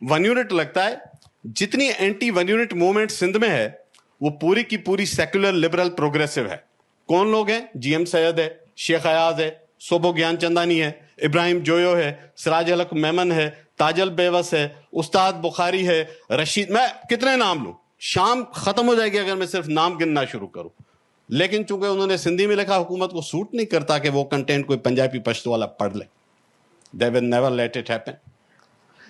One unit لگتا ہے. جتنی anti one unit movement Sindh میں ہے وہ پوری کی پوری سیکولر لبرل پروگریسو ہے. کون لوگ ہیں؟ جی ایم سید ہے, شیخ ایاز ہے, صوبو گیان چندانی ہے, ابراہیم جویو ہے, سراج الحق میمن ہے, تاجل بیوس ہے, استاد بخاری ہے, رشید, میں کتنے نام لوں, شام ختم ہو جائے گی اگر میں صرف نام گننا شروع کروں. لیکن چونکہ انہوں نے سندھی میں لکھا, حکومت کو سوٹ نہیں کرتا کہ وہ کنٹینٹ کوئی پنجابی پشتو والا پڑھ لے. They will never let it happen.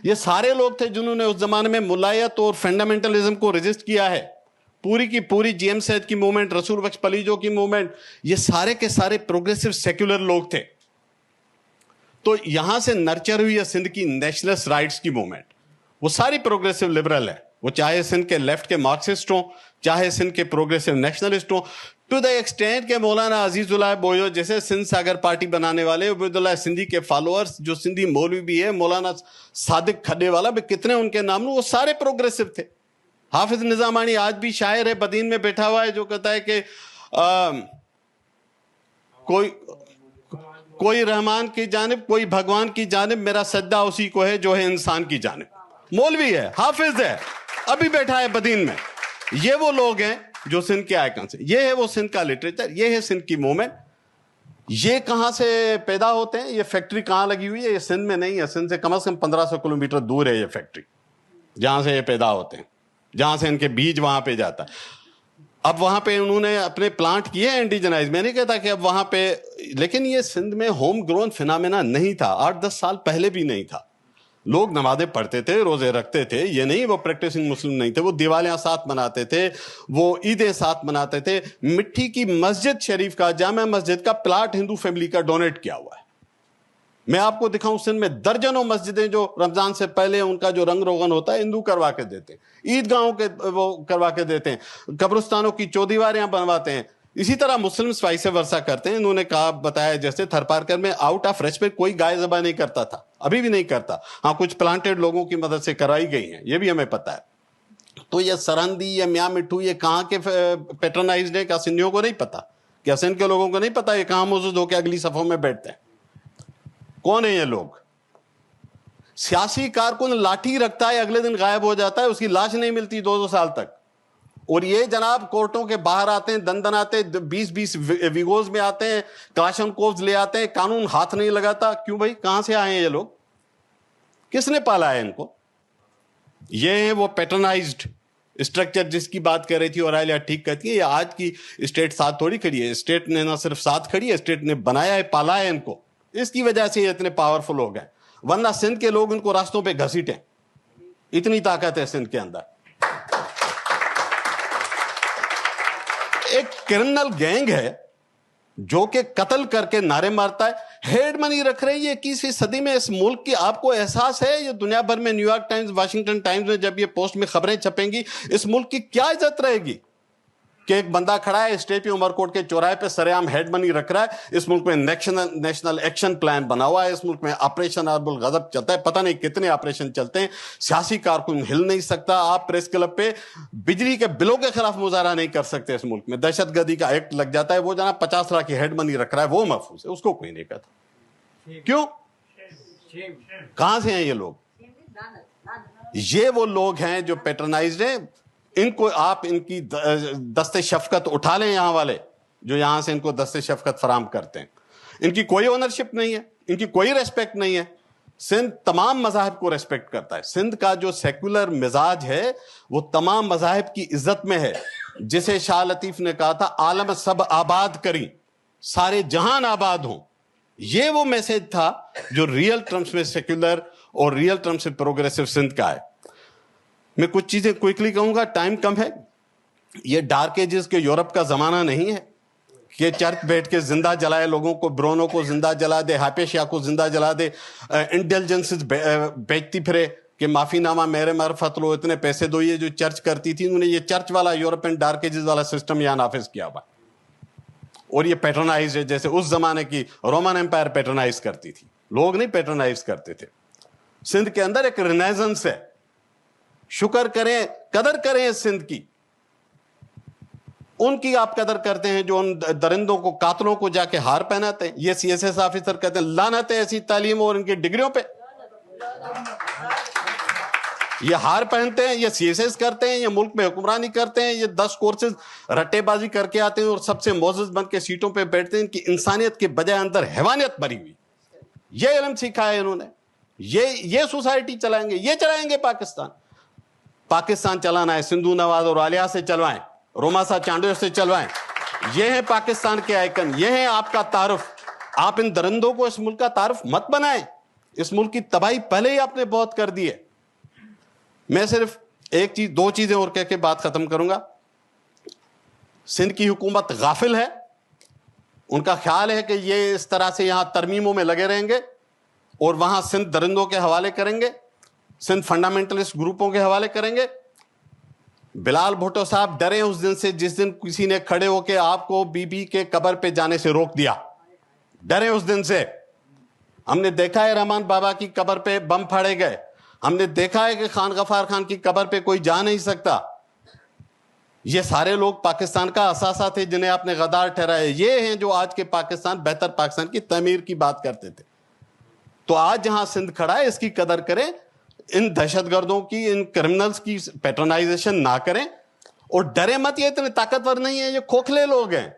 یہ سارے لوگ تھے جنہوں نے اس زمانے میں ملایت اور فنڈامنٹلزم کو رجسٹ کیا ہے. پوری کی پوری جی ایم سید کی موومنٹ, رسول بخش پلیجو کی موومنٹ, یہ سارے کے سارے پروگریسو سیکولر لوگ تھے. تو یہاں سے نرچر ہوئی ہے سندھ کی نیشنلسٹ رائٹس کی موومنٹ. وہ ساری پروگریسو لبرل ہے, وہ چاہے سندھ کے لیفٹ کے مارکسسٹ ہوں, چاہے سندھ کے پروگریسو نیشنلسٹ ہوں, ٹو دا ایکسٹینٹ کہ مولانا عزیز اللہ بویو جیسے سندھ ساگر پارٹی بنانے والے, عبید اللہ سندھی کے فالوورز جو سندھی مولوی بھی ہے, مولانا صادق کھڈے والا بھی, کتنے ان کے نام, وہ سارے پروگریسو تھے. حافظ نظامانی آج بھی شاعر ہے, بدین میں بیٹھا ہوا ہے, جو کہتا ہے کہ کوئی رحمان کی جانب, کوئی بھگوان کی جانب, میرا سجدہ اسی کو ہے جو ہے انسان کی جانب. مولوی ہے, حافظ ہے, ابھی بیٹھا ہے بدین میں. یہ وہ لوگ ہیں جو سندھ کے آئیکن سے. یہ ہے وہ سندھ کا لٹریچر, یہ ہے سندھ کی موومنٹ. یہ کہاں سے پیدا ہوتے ہیں, یہ فیکٹری کہاں لگی ہوئی ہے؟ یہ سندھ میں نہیں ہے, سندھ سے کم 1500 کلومیٹر دور ہے یہ فیکٹری, جہاں سے یہ پیدا ہوتے ہیں, جہاں سے ان کے بیج وہاں پہ جاتا ہے. اب وہاں پہ انہوں نے اپنے پلانٹ کیے ہیں انڈیجنائز, میں نہیں کہتا کہ اب وہاں پہ, لیکن یہ سندھ میں ہوم گرون فینامنا نہیں تھا, 8-10 سال پہلے بھی نہیں تھا. لوگ نمازیں پڑھتے تھے, روزے رکھتے تھے, یہ نہیں وہ پریکٹسنگ مسلم نہیں تھے, وہ دیوالیاں ساتھ مناتے تھے, وہ عیدیں ساتھ مناتے تھے. مٹی کی مسجد شریف کا, جامع مسجد کا پلاٹ ہندو فیملی کا ڈونیٹ کیا ہوا ہے. میں آپ کو دکھاؤں, سندھ میں درجنوں مسجدیں جو رمضان سے پہلے ان کا جو رنگ روغن ہوتا ہے ہندو کروا کے دیتے ہیں, عیدگاہوں کے وہ کروا کے دیتے ہیں, قبرستانوں کی چودیواریاں بنواتے ہیں. اسی طرح مسلم وائس ورثہ کرتے ہیں. انہوں نے کہا, بتایا, جیسے تھرپارکر میں آؤٹ آف ریسپیکٹ کوئی گائے ذبح نہیں کرتا تھا, ابھی بھی نہیں کرتا. ہاں کچھ پلانٹیڈ لوگوں کی مدد سے کرائی گئی ہیں, یہ بھی ہمیں پتہ ہے. تو یہ سرہندی, یہ میاں مٹھو, یہ کہاں کے پیٹرنائزڈ ہے؟ کیا سندھیوں کو نہیں پتا؟ کیا سندھ کے لوگوں کو نہیں پتا یہ کہاں موجود ہو کے اگلی صفوں میں بیٹھتے ہیں؟ کون ہیں یہ لوگ؟ سیاسی کارکن لاٹھی رکھتا ہے, اگلے دن غائب ہو جاتا ہے, اس کی لاش نہیں ملتی 2-2 سال تک. اور یہ جناب کورٹوں کے باہر آتے ہیں, دن آتے, 20-20 ویگوز میں آتے ہیں, کلاشن کوفز لے آتے ہیں, قانون ہاتھ نہیں لگاتا. کیوں بھائی؟ کہاں سے آئے ہیں یہ لوگ؟ کس نے پالا ہے ان کو؟ یہ ہے وہ پیٹرنائزڈ اسٹرکچر جس کی بات کر رہی تھی اورائلیا, ٹھیک کہتی ہے. یہ آج کی اسٹیٹ ساتھ تھوڑی کھڑی ہے, اسٹیٹ نے نہ صرف ساتھ کھڑی ہے, اسٹیٹ نے بنایا ہے, پالا ہے ان کو. اس کی وجہ سے یہ اتنے پاورفل ہو گئے, ورنہ سندھ کے لوگ ان کو راستوں پہ گھسیٹیں. اتنی طاقت ہے سندھ کے اندر. ایک کرمنل گینگ ہے جو کہ قتل کر کے نعرے مارتا ہے, ہیڈ منی رکھ رہے ہیں. یہ 21ویں صدی میں اس ملک کی, آپ کو احساس ہے یہ دنیا بھر میں new York Times, Washington Times میں جب یہ پوسٹ میں خبریں چھپیں گی, اس ملک کی کیا عزت رہے گی کہ ایک بندہ کھڑا ہے اسٹیٹ پہ عمر کوٹ کے چوراہے پہ سر عام ہیڈ منی رکھ رہا ہے. اس ملک میں نیشنل ایکشن پلان بنا ہوا ہے, اس ملک میں آپریشن ارب الغضب چلتا ہے, پتہ نہیں کتنے آپریشن چلتے ہیں. سیاسی کارکن ہل نہیں سکتا, آپ پریس کلب پہ بجلی کے بلوں کے خلاف مظاہرہ نہیں کر سکتے. اس ملک میں دہشت گردی کا ایکٹ لگ جاتا ہے, وہ جناب 50 لاکھ کی ہیڈ منی رکھ رہا ہے, وہ محفوظ ہے, اس کو کوئی نہیں کہتا. کیوں؟ کہاں سے ہیں یہ لوگ؟ یہ وہ لوگ ہیں جو پیٹرنائزڈ ہیں. ان کو آپ ان کی دست شفقت اٹھا لیں, یہاں والے جو یہاں سے ان کو دست شفقت فراہم کرتے ہیں. ان کی کوئی اونرشپ نہیں ہے, ان کی کوئی ریسپیکٹ نہیں ہے. سندھ تمام مذاہب کو ریسپیکٹ کرتا ہے. سندھ کا جو سیکولر مزاج ہے وہ تمام مذاہب کی عزت میں ہے. جسے شاہ لطیف نے کہا تھا, عالم سب آباد کریں, سارے جہان آباد ہوں. یہ وہ میسج تھا جو ریئل ٹرمز میں سیکولر اور ریئل ٹرمز سے پروگریسو سندھ کا ہے. میں کچھ چیزیں کوئکلی کہوں گا, ٹائم کم ہے. یہ ڈارک ایجز کے یورپ کا زمانہ نہیں ہے کہ چرچ بیٹھ کے زندہ جلائے لوگوں کو, برونو کو زندہ جلا دے, ہائپیشیا کو زندہ جلا دے, انٹیلیجنس بیچتی پھرے کہ معافی نامہ میرے معرفت لو, اتنے پیسے دو. یہ جو چرچ کرتی تھی, انہوں نے یہ چرچ والا یورپین ڈارک ایجز والا سسٹم یہاں نافذ کیا ہوا. اور یہ پیٹرنائز ہے جیسے اس زمانے کی رومن امپائر پیٹرنائز کرتی تھی, لوگ نہیں پیٹرنائز کرتے تھے. سندھ کے اندر ایک رینیزنس ہے. شکر کریں, قدر کریں اس سندھ کی. ان کی آپ قدر کرتے ہیں جو ان درندوں کو, قاتلوں کو جا کے ہار پہناتے ہیں. یہ سی ایس ایس آفیسر کہتے ہیں لعنت ہے ایسی تعلیم اور ان کی ڈگریوں پہ. یہ ہار پہنتے ہیں, یہ CSS کرتے ہیں, یہ ملک میں حکمرانی کرتے ہیں, یہ 10 کورسز رٹے بازی کر کے آتے ہیں اور سب سے معزز بن کے سیٹوں پہ بیٹھتے ہیں. ان کی انسانیت کے بجائے اندر حیوانیت بھری ہوئی. یہ علم سیکھا ہے انہوں نے, یہ سوسائٹی چلائیں گے, یہ چلائیں گے پاکستان چلانا ہے سندھو نواز اور عالیہ سے چلوائیں, روماسا چانڈیو سے چلوائیں. یہ ہیں پاکستان کے آئیکن, یہ ہیں آپ کا تعارف. آپ ان درندوں کو اس ملک کا تعارف مت بنائیں. اس ملک کی تباہی پہلے ہی آپ نے بہت کر دی ہے. میں صرف ایک چیز, 2 چیزیں اور کہہ کے بات ختم کروں گا. سندھ کی حکومت غافل ہے. ان کا خیال ہے کہ یہ اس طرح سے یہاں ترمیموں میں لگے رہیں گے اور وہاں سندھ درندوں کے حوالے کریں گے, سندھ فنڈامنٹلسٹ گروپوں کے حوالے کریں گے. بلال بھٹو صاحب ڈرے اس دن سے جس دن کسی نے کھڑے ہو کے آپ کو بی بی کے قبر پہ جانے سے روک دیا. ڈرے اس دن سے. ہم نے دیکھا ہے رحمان بابا کی قبر پہ بم پھاڑے گئے. ہم نے دیکھا ہے کہ خان غفار خان کی قبر پہ کوئی جا نہیں سکتا. یہ سارے لوگ پاکستان کا اثاثہ تھے جنہیں آپ نے غدار ٹھہرایا. یہ ہیں جو آج کے پاکستان, بہتر پاکستان کی تعمیر کی بات کرتے تھے. تو آج جہاں سندھ کھڑا ہے اس کی قدر کریں, ان دہشت گردوں کی, ان کرمنلز کی پیٹرنائزیشن نہ کریں اور ڈرے مت. یہ اتنے طاقتور نہیں ہیں, یہ کھوکھلے لوگ ہیں,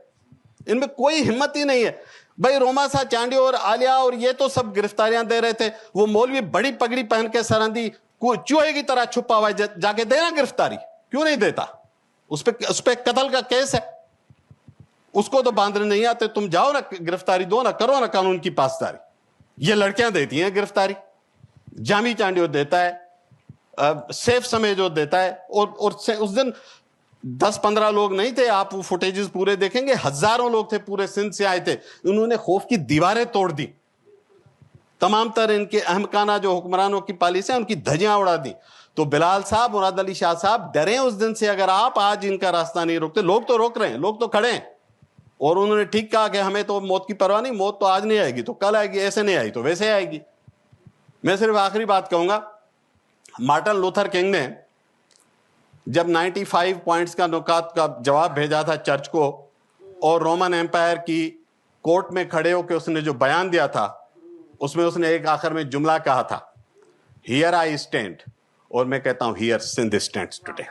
ان میں کوئی ہمت ہی نہیں ہے. بھائی روماسا چانڈیو اور عالیہ اور یہ تو سب گرفتاریاں دے رہے تھے. وہ مولوی بڑی پگڑی پہن کے سرحدی چوہے کی طرح چھپا ہوا ہے, جا کے دینا گرفتاری. کیوں نہیں دیتا؟ اس پہ قتل کا کیس ہے. اس کو تو باندھنے نہیں آتے. تم جاؤ نا, گرفتاری دو نا, کرو نا قانون کی پاسداری. یہ لڑکیاں دیتی ہیں گرفتاری. جامی چانڈیو دیتا ہے, سیف سمیجو دیتا ہے. اور اس دن 10-15 لوگ نہیں تھے. آپ وہ فوٹیجز پورے دیکھیں گے, ہزاروں لوگ تھے, پورے سندھ سے آئے تھے. انہوں نے خوف کی دیواریں توڑ دی. تمام تر ان کے احمقانہ جو حکمرانوں کی پالیسی ہیں ان کی دھجیاں اڑا دی. تو بلال صاحب, مراد علی شاہ صاحب ڈریں اس دن سے. اگر آپ آج ان کا راستہ نہیں روکتے, لوگ تو روک رہے ہیں, لوگ تو کھڑے ہیں. اور انہوں نے ٹھیک کہا کہ ہمیں تو موت کی پرواہ نہیں, موت تو آج نہیں آئے گی تو کل آئے گی, ایسے نہیں آئی تو ویسے آئے گی. میں صرف آخری بات کہوں گا. مارٹن لوتھر کنگ نے جب 95 پوائنٹس کا نکات کا جواب بھیجا تھا چرچ کو, اور رومن ایمپائر کی کورٹ میں کھڑے ہو کے اس نے جو بیان دیا تھا, اس میں اس نے ایک آخر میں جملہ کہا تھا, ہیئر آئی اسٹینڈ, اور میں کہتا ہوں ہیئر سندھ اسٹینڈز ٹوڈے.